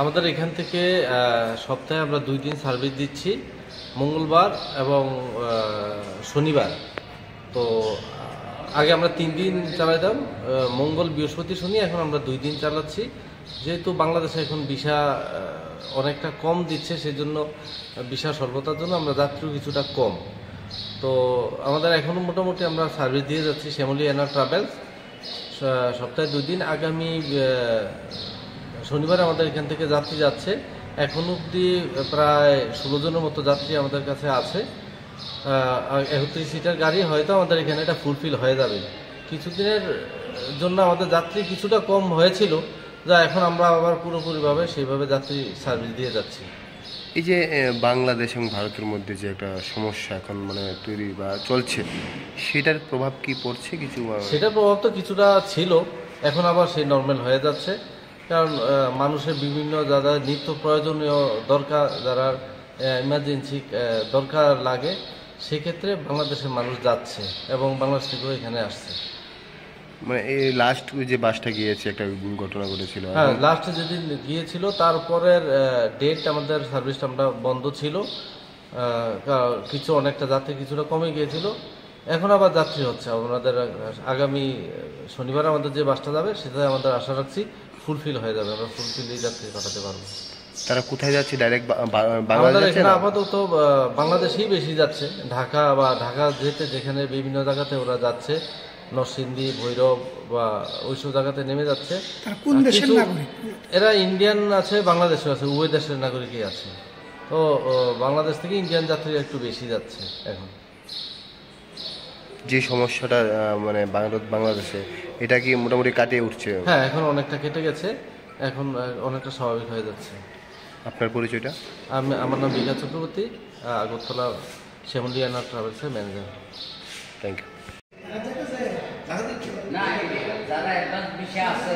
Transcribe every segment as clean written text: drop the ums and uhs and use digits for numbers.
আমাদের এখান থেকে সপ্তাহে আমরা 2 দিন সার্ভিস দিচ্ছি, মঙ্গলবার এবং শনিবার। তো আগে আমরা 3 দিন চালাইতাম, মঙ্গল, বৃহস্পতি, শনি। এখন আমরা 2 দিন চালাচ্ছি। যেহেতু বাংলাদেশে এখন ভিসা অনেকটা কম দিচ্ছে, সেজন্য ভিসা স্বল্পতার জন্য আমরা যাত্রী কিছুটা কম। তো আমাদের এখনও মোটামুটি আমরা সার্ভিস দিয়ে যাচ্ছি শ্যামলী এনার ট্রাভেলস, সপ্তাহে 2 দিন। আগামী শনিবার আমাদের এখান থেকে যাত্রী যাচ্ছে। এখন অবধি প্রায় 16 জনের মতো যাত্রী আমাদের কাছে আছে। 31 সিটার গাড়ি, হয়তো আমাদের এখানে এটা ফুলফিল হয়ে যাবে। কিছুদিনের জন্য আমাদের যাত্রী কিছুটা কম হয়েছিল, যা এখন আমরা আবার পুরোপুরিভাবে সেইভাবে যাত্রী সার্ভিস দিয়ে যাচ্ছি। এই যে বাংলাদেশ এবং ভারতের মধ্যে যে একটা সমস্যা এখন মানে তৈরি বা চলছে, সেটার প্রভাব কি পড়ছে কিছু? সেটার প্রভাব তো কিছুটা ছিল, এখন আবার সেই নর্মাল হয়ে যাচ্ছে। কারণ মানুষের বিভিন্ন যারা নিত্য প্রয়োজনীয় দরকার, যারা ইমার্জেন্সি দরকার লাগে, সেক্ষেত্রে বাংলাদেশের মানুষ যাচ্ছে এবং বাংলাদেশ থেকেও এখানে আসছে। মানে এই লাস্ট যে বাসটা গিয়েছে, একটা ঘটনা ঘটেছিল। হ্যাঁ, লাস্টে যেদিন গিয়েছিল তারপরের ডেট আমাদের সার্ভিসটা আমরা বন্ধ ছিল। কিছু অনেকটা যাত্রী কিছুটা কমে গিয়েছিল। এখন আবার যাত্রী হচ্ছে। আমাদের আগামী শনিবার আমাদের যে বাসটা যাবে, সেটাই আমাদের আশা রাখছি ফুলফিল হয়ে যাবে, আমরা ফুলফিল এই যাত্রী কাটাতে পারবো। তারা কোথায় যাচ্ছে? ডাইরেক্ট আমাদের এখানে আপাতত বাংলাদেশেই বেশি যাচ্ছে, ঢাকা বা ঢাকা যেখানে বিভিন্ন জায়গাতে ওরা যাচ্ছে, নরসিংদী, ভৈরব বা ওইসব জায়গাতে নেমে যাচ্ছে। এরা ইন্ডিয়ান আছে, বাংলাদেশও আছে, উভয় দেশের নাগরিকই আছে। তো বাংলাদেশ থেকে ইন্ডিয়ান যাত্রীরা একটু বেশি যাচ্ছে এখন। যে সমস্যাটা মানে বাংলাদেশে, এটা কি মোটামুটি কাটিয়ে উঠছে? হ্যাঁ, এখন অনেকটা কেটে গেছে, এখন অনেকটা স্বাভাবিক হয়ে যাচ্ছে। আপনার পরিচয়টা? আমার নাম বিকাশ চক্রবর্তী, আগরতলা শ্যামলী এনার ট্রাভেলসের ম্যানেজার। Thank you. যারা অ্যাডভান্স বিষয় আছে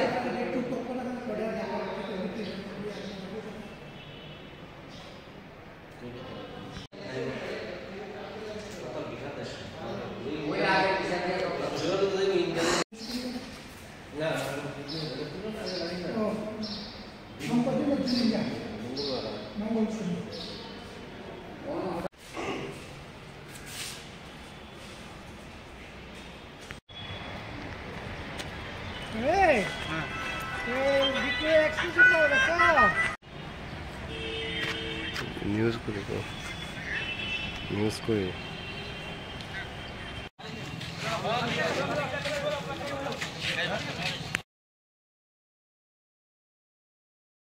নিউজ করে